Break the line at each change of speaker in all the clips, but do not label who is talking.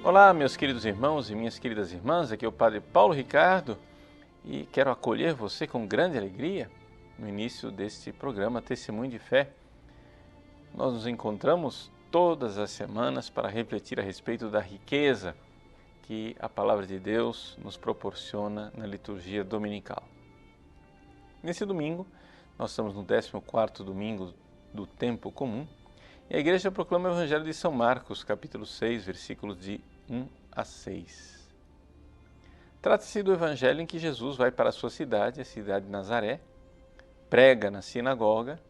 Olá, meus queridos irmãos e minhas queridas irmãs, aqui é o Padre Paulo Ricardo e quero acolher você com grande alegria no início deste programa Testemunho de Fé. Nós nos encontramos todas as semanas para refletir a respeito da riqueza que a Palavra de Deus nos proporciona na liturgia dominical. Nesse domingo, nós estamos no 14º domingo do Tempo Comum, e a Igreja proclama o Evangelho de São Marcos, capítulo 6, versículos de 1 a 6. Trata-se do Evangelho em que Jesus vai para a sua cidade, a cidade de Nazaré, prega na sinagoga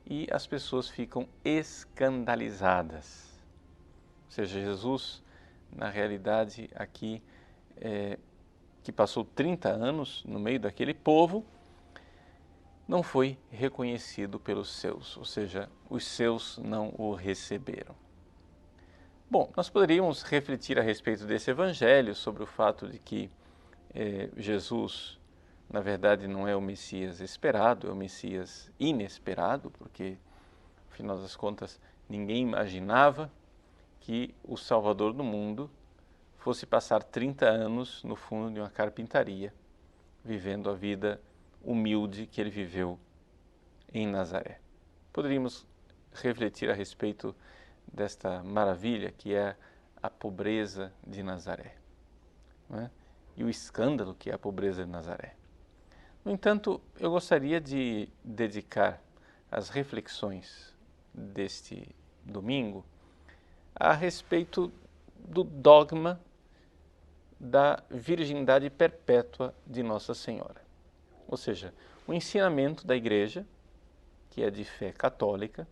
e as pessoas ficam escandalizadas. Ou seja, Jesus, na realidade, aqui, que passou 30 anos no meio daquele povo, não foi reconhecido pelos seus, ou seja, os seus não o receberam. Bom, nós poderíamos refletir a respeito desse evangelho, sobre o fato de que Jesus, na verdade, não é o Messias esperado, é o Messias inesperado, porque, afinal das contas, ninguém imaginava que o Salvador do mundo fosse passar 30 anos no fundo de uma carpintaria, vivendo a vida humilde que ele viveu em Nazaré. Poderíamos refletir a respeito desta maravilha que é a pobreza de Nazaré, não é? E o escândalo que é a pobreza de Nazaré. No entanto, eu gostaria de dedicar as reflexões deste domingo a respeito do dogma da virgindade perpétua de Nossa Senhora. Ou seja, o ensinamento da Igreja, que é de fé católica,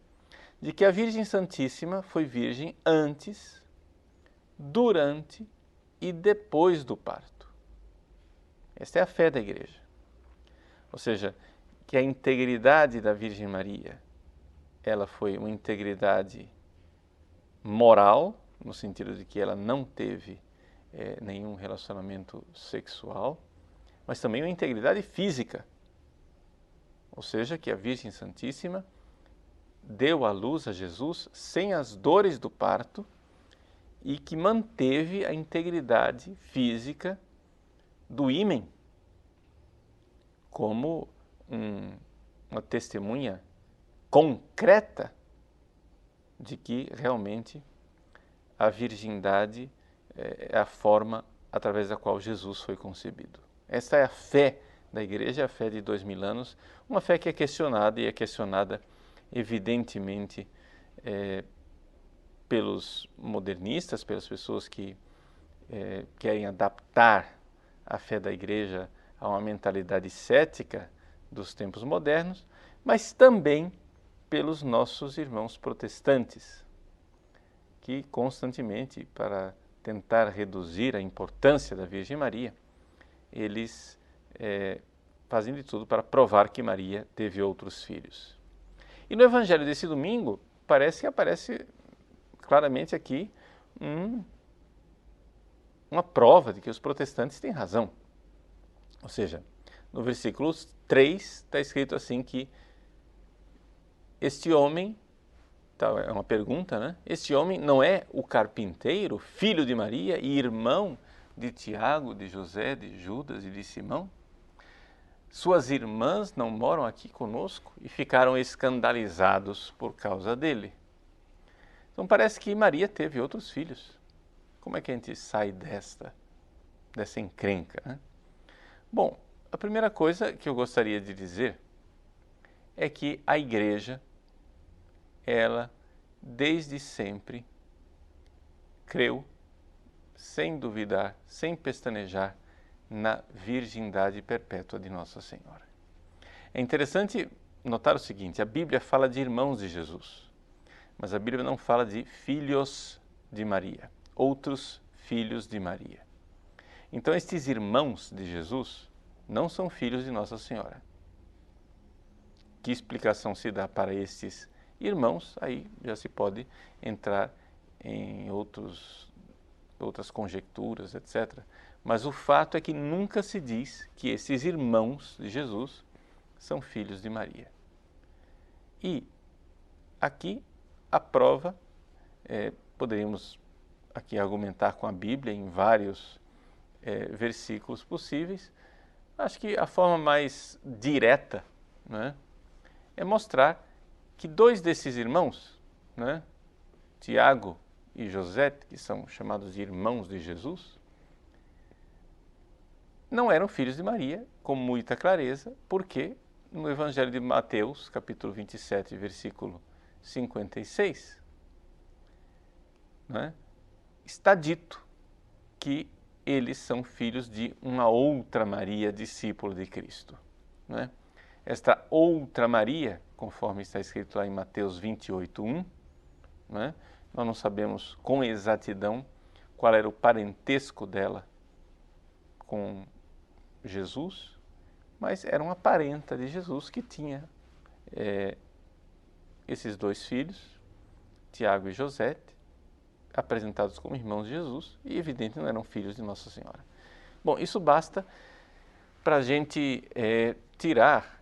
de que a Virgem Santíssima foi virgem antes, durante e depois do parto. Esta é a fé da Igreja. Ou seja, que a integridade da Virgem Maria, ela foi uma integridade moral, no sentido de que ela não teve nenhum relacionamento sexual, mas também uma integridade física. Ou seja, que a Virgem Santíssima deu à luz a Jesus sem as dores do parto e que manteve a integridade física do ímen como uma testemunha concreta de que realmente a virgindade é a forma através da qual Jesus foi concebido. Esta é a fé da Igreja, a fé de 2000 anos, uma fé que é questionada e é questionada evidentemente pelos modernistas, pelas pessoas que querem adaptar a fé da Igreja a uma mentalidade cética dos tempos modernos, mas também pelos nossos irmãos protestantes, que constantemente, para tentar reduzir a importância da Virgem Maria, eles fazem de tudo para provar que Maria teve outros filhos. E no Evangelho desse domingo, parece que aparece claramente aqui uma prova de que os protestantes têm razão. Ou seja, no versículo 3 está escrito assim que este homem, é uma pergunta, né? Este homem não é o carpinteiro, filho de Maria e irmão de Tiago, de José, de Judas e de Simão? Suas irmãs não moram aqui conosco? E ficaram escandalizados por causa dele. Então parece que Maria teve outros filhos. Como é que a gente sai dessa encrenca, né? Bom, a primeira coisa que eu gostaria de dizer é que a Igreja, ela, desde sempre, creu, sem duvidar, sem pestanejar, na virgindade perpétua de Nossa Senhora. É interessante notar o seguinte: a Bíblia fala de irmãos de Jesus, mas a Bíblia não fala de filhos de Maria, outros filhos de Maria. Então, estes irmãos de Jesus não são filhos de Nossa Senhora. Que explicação se dá para estes irmãos? Aí já se pode entrar em outras conjecturas, etc. Mas o fato é que nunca se diz que esses irmãos de Jesus são filhos de Maria. E aqui a prova, poderíamos aqui argumentar com a Bíblia em vários versículos possíveis. Acho que a forma mais direta, né, é mostrar que dois desses irmãos, né, Tiago e José, que são chamados de irmãos de Jesus, não eram filhos de Maria, com muita clareza, porque no Evangelho de Mateus, capítulo 27, versículo 56, né, está dito que eles são filhos de uma outra Maria, discípula de Cristo. Né? Esta outra Maria, conforme está escrito lá em Mateus 28:1, né, nós não sabemos com exatidão qual era o parentesco dela com Jesus, mas era uma parenta de Jesus que tinha esses dois filhos, Tiago e José, apresentados como irmãos de Jesus, e evidente não eram filhos de Nossa Senhora. Bom, isso basta para a gente tirar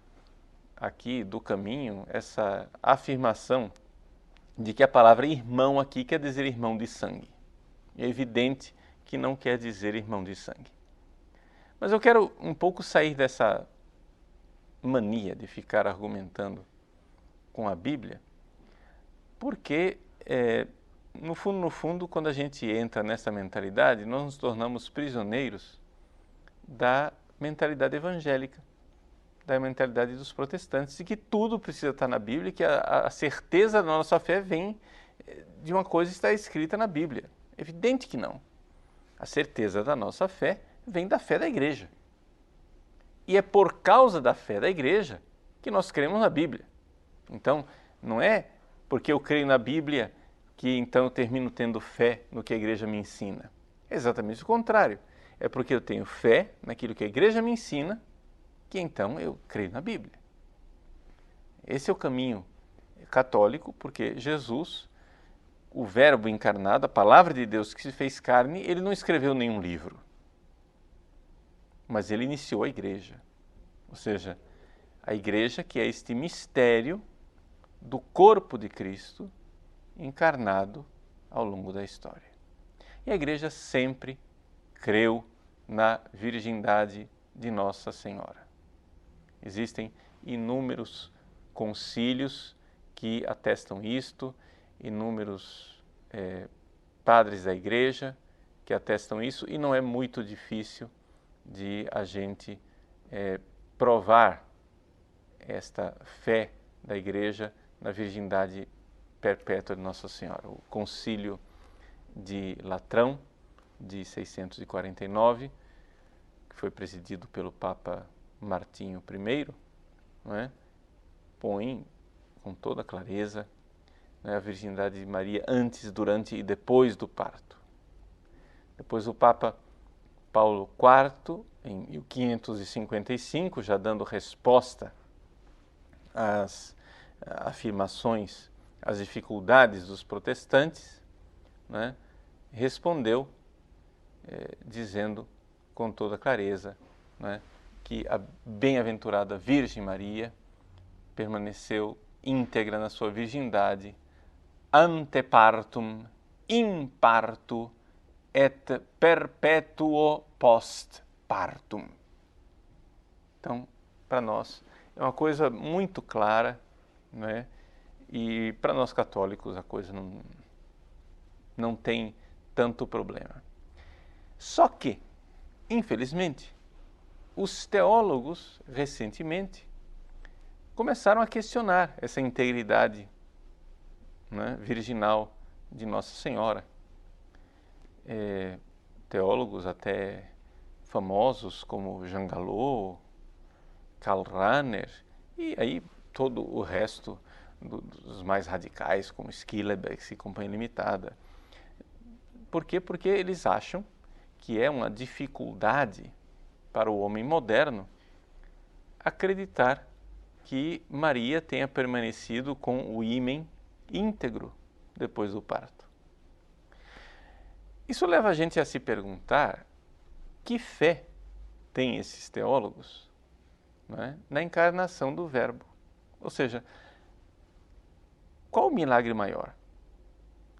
aqui do caminho essa afirmação de que a palavra irmão aqui quer dizer irmão de sangue. É evidente que não quer dizer irmão de sangue. Mas eu quero um pouco sair dessa mania de ficar argumentando com a Bíblia, porque no fundo, quando a gente entra nessa mentalidade, nós nos tornamos prisioneiros da mentalidade evangélica, da mentalidade dos protestantes, de que tudo precisa estar na Bíblia, que a certeza da nossa fé vem de uma coisa que está escrita na Bíblia. Evidente que não. A certeza da nossa fé vem da fé da igreja. E é por causa da fé da igreja que nós cremos na Bíblia. Então, não é porque eu creio na Bíblia que então eu termino tendo fé no que a igreja me ensina. É exatamente o contrário. É porque eu tenho fé naquilo que a igreja me ensina que então eu creio na Bíblia. Esse é o caminho católico, porque Jesus, o Verbo encarnado, a palavra de Deus que se fez carne, ele não escreveu nenhum livro, mas ele iniciou a igreja. Ou seja, a igreja que é este mistério do corpo de Cristo encarnado ao longo da história. E a igreja sempre creu na virgindade de Nossa Senhora. Existem inúmeros concílios que atestam isto, inúmeros padres da igreja que atestam isso, e não é muito difícil de a gente provar esta fé da igreja na virgindade perpétua de Nossa Senhora. O concílio de Latrão, de 649, que foi presidido pelo Papa Martinho I, não é? Põe com toda clareza, né, a virgindade de Maria antes, durante e depois do parto. Depois o Papa Paulo IV, em 1555, já dando resposta às afirmações, às dificuldades dos protestantes, né, respondeu dizendo com toda clareza, né, que a bem-aventurada Virgem Maria permaneceu íntegra na sua virgindade ante partum, in partu et perpetuo post partum. Então, para nós é uma coisa muito clara, né? E para nós católicos a coisa não tem tanto problema. Só que, infelizmente, os teólogos recentemente começaram a questionar essa integridade, né, virginal de Nossa Senhora. Teólogos até famosos como Jean Galot, Karl Rahner e aí todo o resto dos mais radicais como Schillebeeckx e Companhia Limitada. Por quê? Porque eles acham que é uma dificuldade para o homem moderno acreditar que Maria tenha permanecido com o ímen íntegro depois do parto. Isso leva a gente a se perguntar que fé tem esses teólogos, né, na encarnação do Verbo. Ou seja, qual o milagre maior?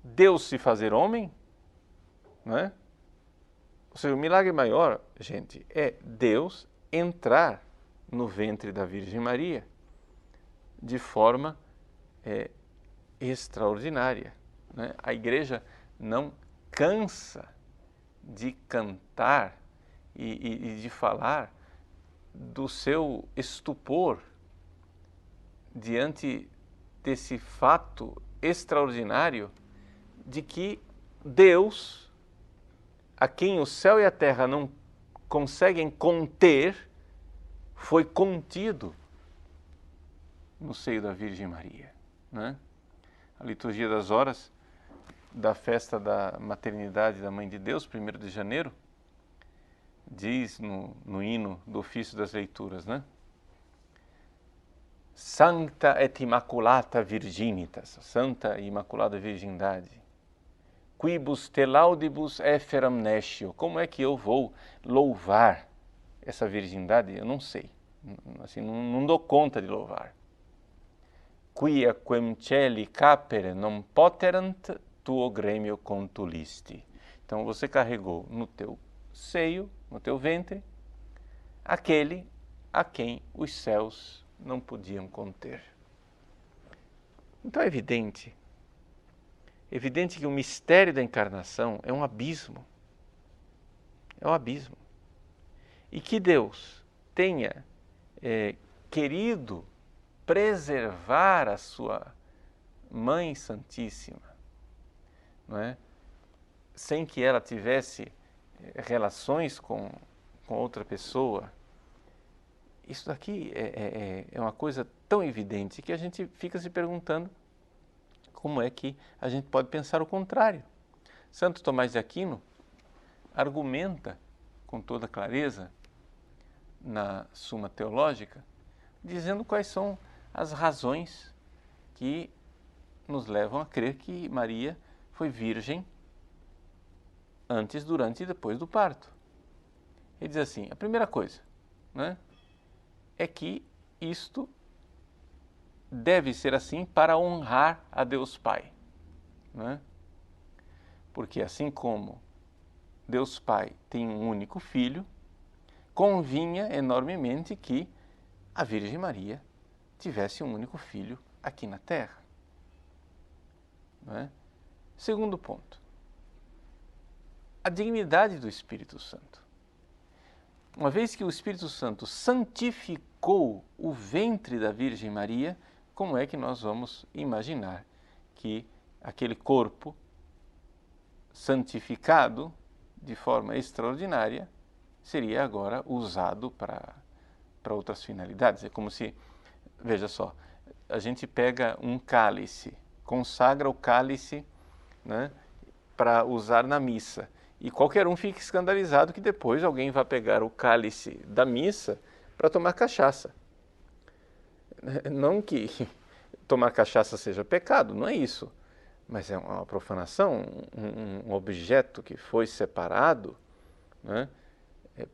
Deus se fazer homem não é? Ou seja, o milagre maior, gente, é Deus entrar no ventre da Virgem Maria de forma extraordinária, né? A igreja não cansa de cantar e de falar do seu estupor diante desse fato extraordinário de que Deus, a quem o céu e a terra não conseguem conter, foi contido no seio da Virgem Maria, né? A liturgia das horas da festa da maternidade da Mãe de Deus, 1º de janeiro, diz no hino do ofício das leituras, né? Sancta et Immaculata Virginitas, Santa e Imaculada Virgindade. Quibus te laudibus efferam nescio. Como é que eu vou louvar essa virgindade? Eu não sei. Assim, não dou conta de louvar. Quia quem celi capere non poterant tuo gremio contulisti. Então você carregou no teu seio, no teu ventre, aquele a quem os céus não podiam conter. Então é evidente que o mistério da encarnação é um abismo. É um abismo. E que Deus tenha querido preservar a sua Mãe Santíssima, não é? Sem que ela tivesse relações com outra pessoa. Isso daqui é uma coisa tão evidente que a gente fica se perguntando como é que a gente pode pensar o contrário. Santo Tomás de Aquino argumenta com toda clareza na Suma Teológica, dizendo quais são as razões que nos levam a crer que Maria foi virgem antes, durante e depois do parto. Ele diz assim, a primeira coisa, né, é que isto deve ser assim para honrar a Deus Pai, né? Porque assim como Deus Pai tem um único filho, convinha enormemente que a Virgem Maria tivesse um único filho aqui na Terra, né? Segundo ponto, a dignidade do Espírito Santo. Uma vez que o Espírito Santo santificou o ventre da Virgem Maria, como é que nós vamos imaginar que aquele corpo santificado de forma extraordinária seria agora usado para outras finalidades? É como se, veja só, a gente pega um cálice, consagra o cálice, né, para usar na missa. E qualquer um fica escandalizado que depois alguém vai pegar o cálice da missa para tomar cachaça. Não que tomar cachaça seja pecado, não é isso. Mas é uma profanação, um objeto que foi separado, né,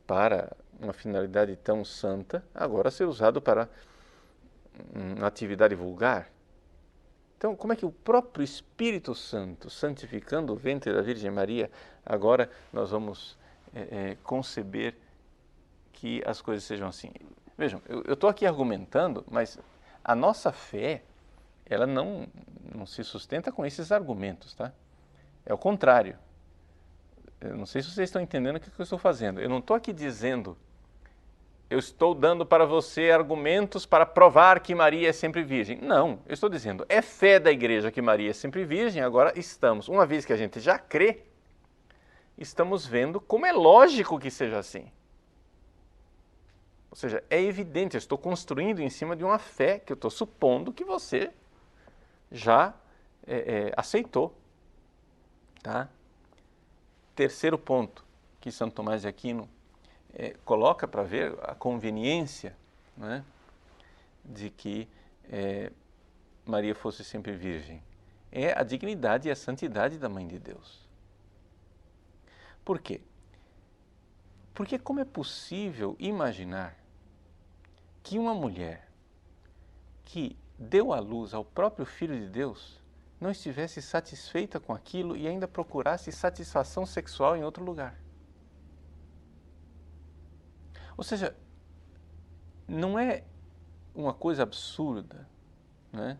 para uma finalidade tão santa, agora ser usado para uma atividade vulgar. Então, como é que o próprio Espírito Santo, santificando o ventre da Virgem Maria, agora nós vamos conceber que as coisas sejam assim? Vejam, eu estou aqui argumentando, mas a nossa fé, ela não se sustenta com esses argumentos, tá? É o contrário. Eu não sei se vocês estão entendendo o que eu estou fazendo. Eu não estou aqui dizendo, eu estou dando para você argumentos para provar que Maria é sempre virgem. Não, eu estou dizendo, é fé da igreja que Maria é sempre virgem, agora estamos, uma vez que a gente já crê, estamos vendo como é lógico que seja assim. Ou seja, é evidente, eu estou construindo em cima de uma fé que eu estou supondo que você já aceitou. Tá? Terceiro ponto que Santo Tomás de Aquino coloca para ver a conveniência, né, de que Maria fosse sempre virgem, é a dignidade e a santidade da Mãe de Deus. Por quê? Porque como é possível imaginar que uma mulher que deu à luz ao próprio Filho de Deus não estivesse satisfeita com aquilo e ainda procurasse satisfação sexual em outro lugar. Ou seja, não é uma coisa absurda, né,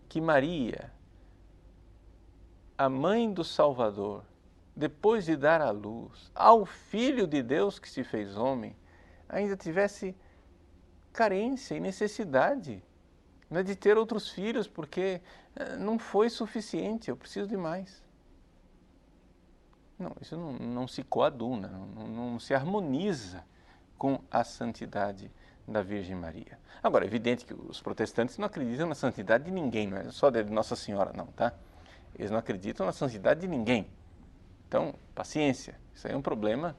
que Maria, a mãe do Salvador, depois de dar à luz ao Filho de Deus que se fez homem, ainda tivesse carência e necessidade, né, de ter outros filhos, porque não foi suficiente, eu preciso de mais. Não, isso não se coaduna, não se harmoniza com a santidade da Virgem Maria. Agora, é evidente que os protestantes não acreditam na santidade de ninguém, não é só de Nossa Senhora, não, tá? Eles não acreditam na santidade de ninguém. Então, paciência, isso aí é um problema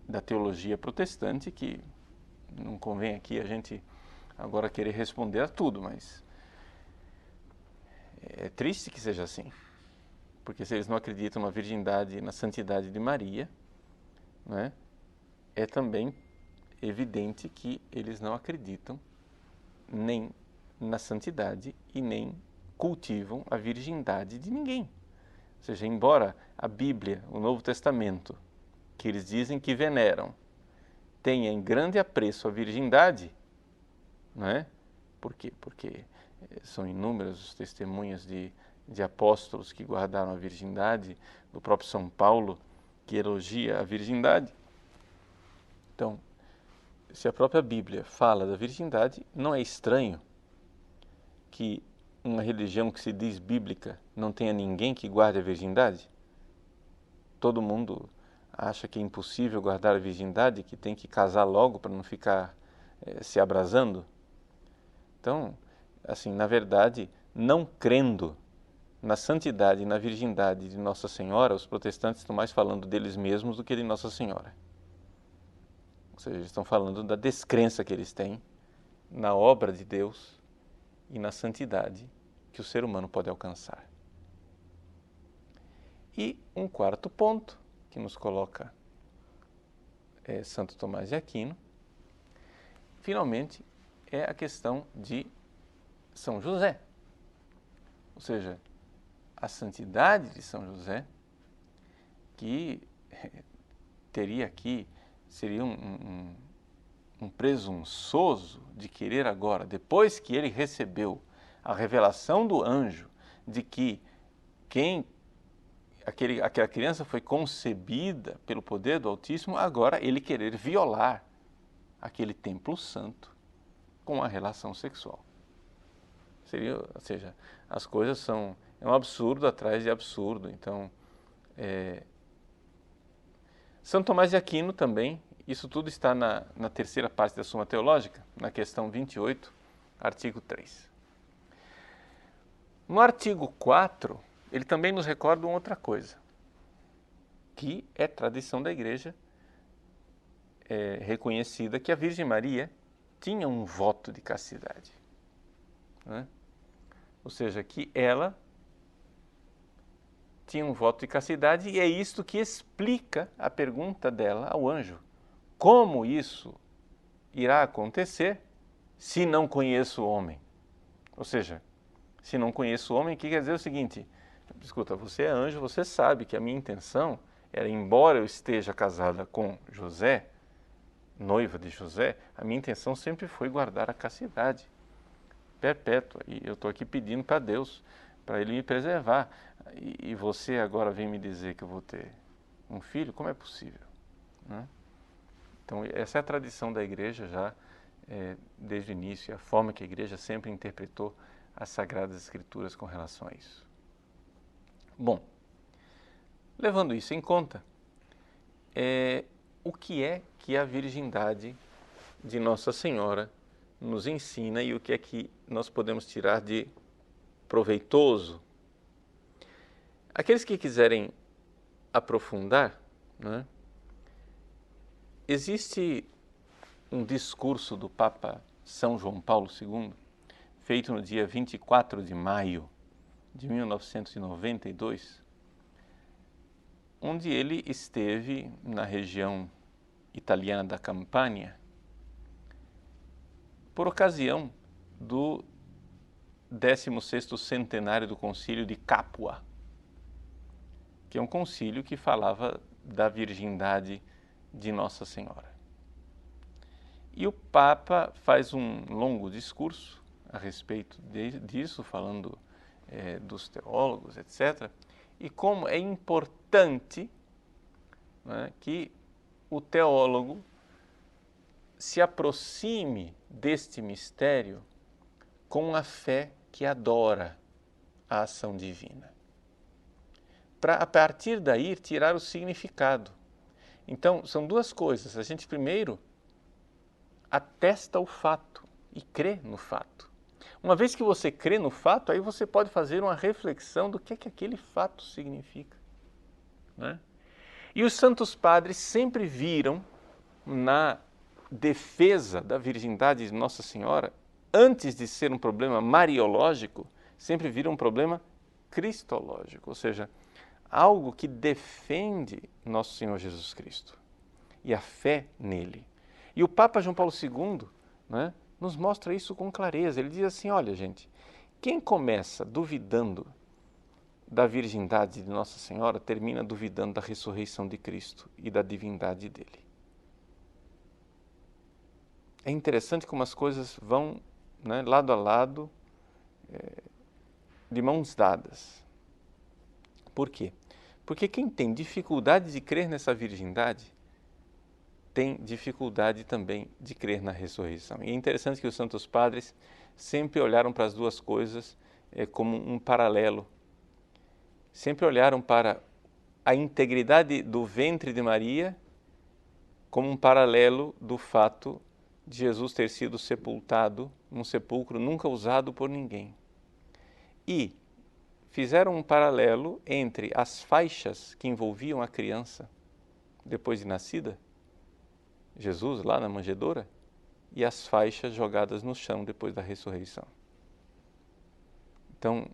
da teologia protestante que não convém aqui a gente agora querer responder a tudo, mas é triste que seja assim, porque se eles não acreditam na virgindade e na santidade de Maria, né, é também evidente que eles não acreditam nem na santidade e nem cultivam a virgindade de ninguém. Ou seja, embora a Bíblia, o Novo Testamento, que eles dizem que veneram, tenha em grande apreço a virgindade, não é? Por quê? Porque são inúmeros os testemunhos de apóstolos que guardaram a virgindade, do próprio São Paulo, que elogia a virgindade. Então, se a própria Bíblia fala da virgindade, não é estranho que uma religião que se diz bíblica não tenha ninguém que guarde a virgindade? Todo mundo acha que é impossível guardar a virgindade, que tem que casar logo para não ficar se abrasando? Então, assim, na verdade, não crendo na santidade e na virgindade de Nossa Senhora, os protestantes estão mais falando deles mesmos do que de Nossa Senhora. Ou seja, eles estão falando da descrença que eles têm na obra de Deus e na santidade que o ser humano pode alcançar. E um quarto ponto que nos coloca Santo Tomás de Aquino, finalmente, é a questão de São José. Ou seja, a santidade de São José, que teria aqui, seria um presunçoso de querer agora, depois que ele recebeu a revelação do anjo de que aquela criança foi concebida pelo poder do Altíssimo, agora ele querer violar aquele templo santo com a relação sexual. Ou seja, as coisas é um absurdo atrás de absurdo. Então, São Tomás de Aquino também, isso tudo está na terceira parte da Suma Teológica, na questão 28, artigo 3. No artigo 4, ele também nos recorda uma outra coisa, que é tradição da Igreja reconhecida, que a Virgem Maria tinha um voto de castidade, né? Ou seja, que ela tinha um voto de castidade, e é isto que explica a pergunta dela ao anjo. Como isso irá acontecer se não conheço o homem? Ou seja, se não conheço o homem, que quer dizer o seguinte: escuta, você é anjo, você sabe que a minha intenção era, embora eu esteja casada com José, noiva de José, a minha intenção sempre foi guardar a castidade perpétua, e eu estou aqui pedindo para Deus, para Ele me preservar, e você agora vem me dizer que eu vou ter um filho? Como é possível, né? Então, essa é a tradição da Igreja já desde o início, a forma que a Igreja sempre interpretou as Sagradas Escrituras com relação a isso. Bom, levando isso em conta, o que é que a virgindade de Nossa Senhora nos ensina e o que é que nós podemos tirar de proveitoso? Aqueles que quiserem aprofundar, né, existe um discurso do Papa São João Paulo II, feito no dia 24 de maio de 1992, onde ele esteve na região italiana da Campânia, por ocasião do 16º centenário do concílio de Capua, que é um concílio que falava da virgindade de Nossa Senhora. E o Papa faz um longo discurso a respeito disso, falando dos teólogos, etc., e como é importante, né, que o teólogo se aproxime deste mistério com a fé que adora a ação divina, para a partir daí tirar o significado. Então, são duas coisas. A gente primeiro atesta o fato e crê no fato. Uma vez que você crê no fato, aí você pode fazer uma reflexão do que aquele fato significa, né? E os santos padres sempre viram na defesa da virgindade de Nossa Senhora, antes de ser um problema mariológico, sempre viram um problema cristológico, ou seja, algo que defende Nosso Senhor Jesus Cristo e a fé nele. E o Papa João Paulo II, né, nos mostra isso com clareza. Ele diz assim, olha gente, quem começa duvidando da virgindade de Nossa Senhora, termina duvidando da ressurreição de Cristo e da divindade dele. É interessante como as coisas vão, né, lado a lado, de mãos dadas. Por quê? Porque quem tem dificuldade de crer nessa virgindade, tem dificuldade também de crer na ressurreição. E é interessante que os santos padres sempre olharam para as duas coisas como um paralelo. Sempre olharam para a integridade do ventre de Maria como um paralelo do fato de Jesus ter sido sepultado num sepulcro nunca usado por ninguém. E fizeram um paralelo entre as faixas que envolviam a criança depois de nascida, Jesus lá na manjedoura, e as faixas jogadas no chão depois da ressurreição. Então,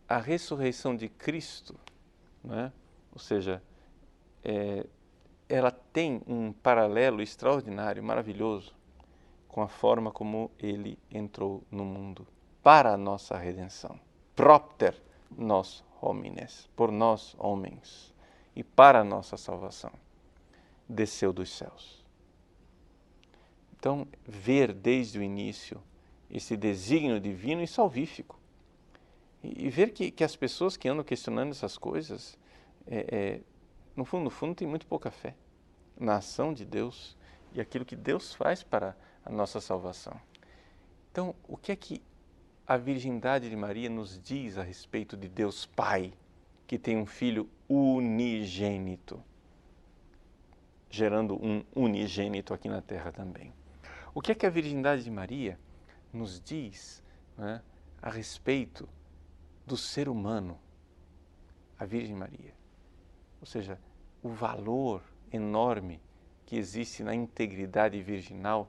a ressurreição de Cristo, né, ou seja, ela tem um paralelo extraordinário, maravilhoso, com a forma como ele entrou no mundo para a nossa redenção. Propter nos homines, por nós homens, e para a nossa salvação, desceu dos céus. Então, ver desde o início esse desígnio divino e salvífico, e ver que as pessoas que andam questionando essas coisas, no fundo, tem muito pouca fé na ação de Deus e aquilo que Deus faz para a nossa salvação. Então, o que é que a virgindade de Maria nos diz a respeito de Deus Pai, que tem um Filho unigênito, gerando um unigênito aqui na Terra também? O que é que a virgindade de Maria nos diz, né, a respeito do ser humano, a Virgem Maria? Ou seja, o valor enorme que existe na integridade virginal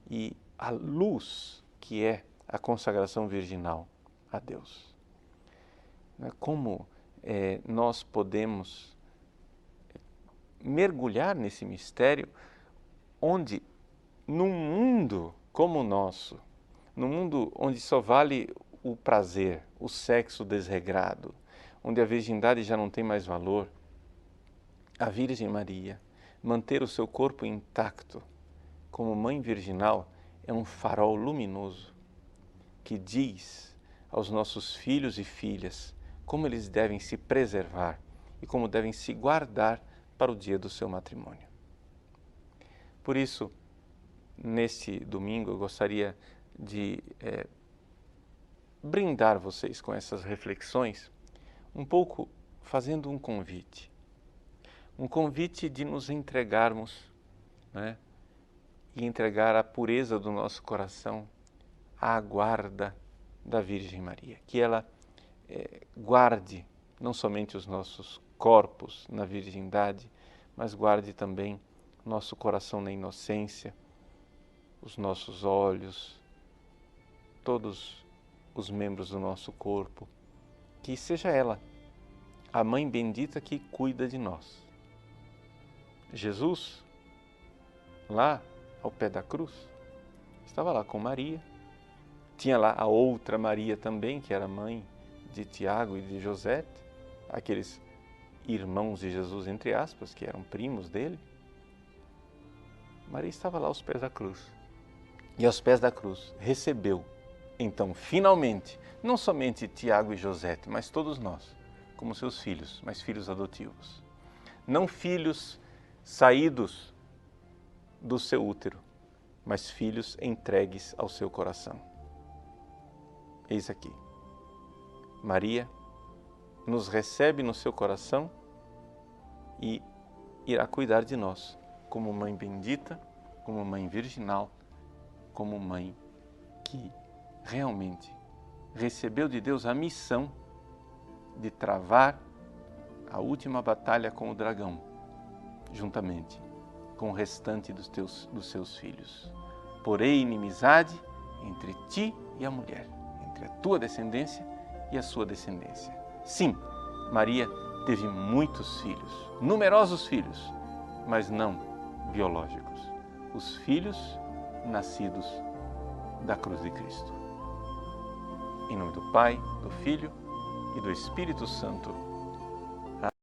e a luz que é a consagração virginal a Deus. Como nós podemos mergulhar nesse mistério onde, num mundo como o nosso, num mundo onde só vale o prazer, o sexo desregrado, onde a virgindade já não tem mais valor, a Virgem Maria manter o seu corpo intacto como mãe virginal é um farol luminoso que diz aos nossos filhos e filhas como eles devem se preservar e como devem se guardar para o dia do seu matrimônio. Por isso, neste domingo, eu gostaria de brindar vocês com essas reflexões, um pouco fazendo um convite de nos entregarmos, né, e entregar a pureza do nosso coração à guarda da Virgem Maria. Que ela guarde não somente os nossos corpos na virgindade, mas guarde também nosso coração na inocência, os nossos olhos, todos os membros do nosso corpo. Que seja ela a mãe bendita que cuida de nós. Jesus, lá ao pé da cruz, estava lá com Maria, Tinha lá a outra Maria também, que era mãe de Tiago e de José, aqueles irmãos de Jesus, entre aspas, que eram primos dele. Maria estava lá aos pés da cruz. E aos pés da cruz recebeu, então, finalmente, não somente Tiago e José, mas todos nós, como seus filhos, mas filhos adotivos. Não filhos saídos do seu útero, mas filhos entregues ao seu coração. Eis aqui. Maria nos recebe no seu coração e irá cuidar de nós como mãe bendita, como mãe virginal, como mãe que realmente recebeu de Deus a missão de travar a última batalha com o dragão, juntamente com o restante dos seus filhos. Porém, inimizade entre ti e a mulher, entre a tua descendência e a sua descendência. Sim, Maria teve muitos filhos, numerosos filhos, mas não biológicos. Os filhos nascidos da cruz de Cristo. Em nome do Pai, do Filho e do Espírito Santo.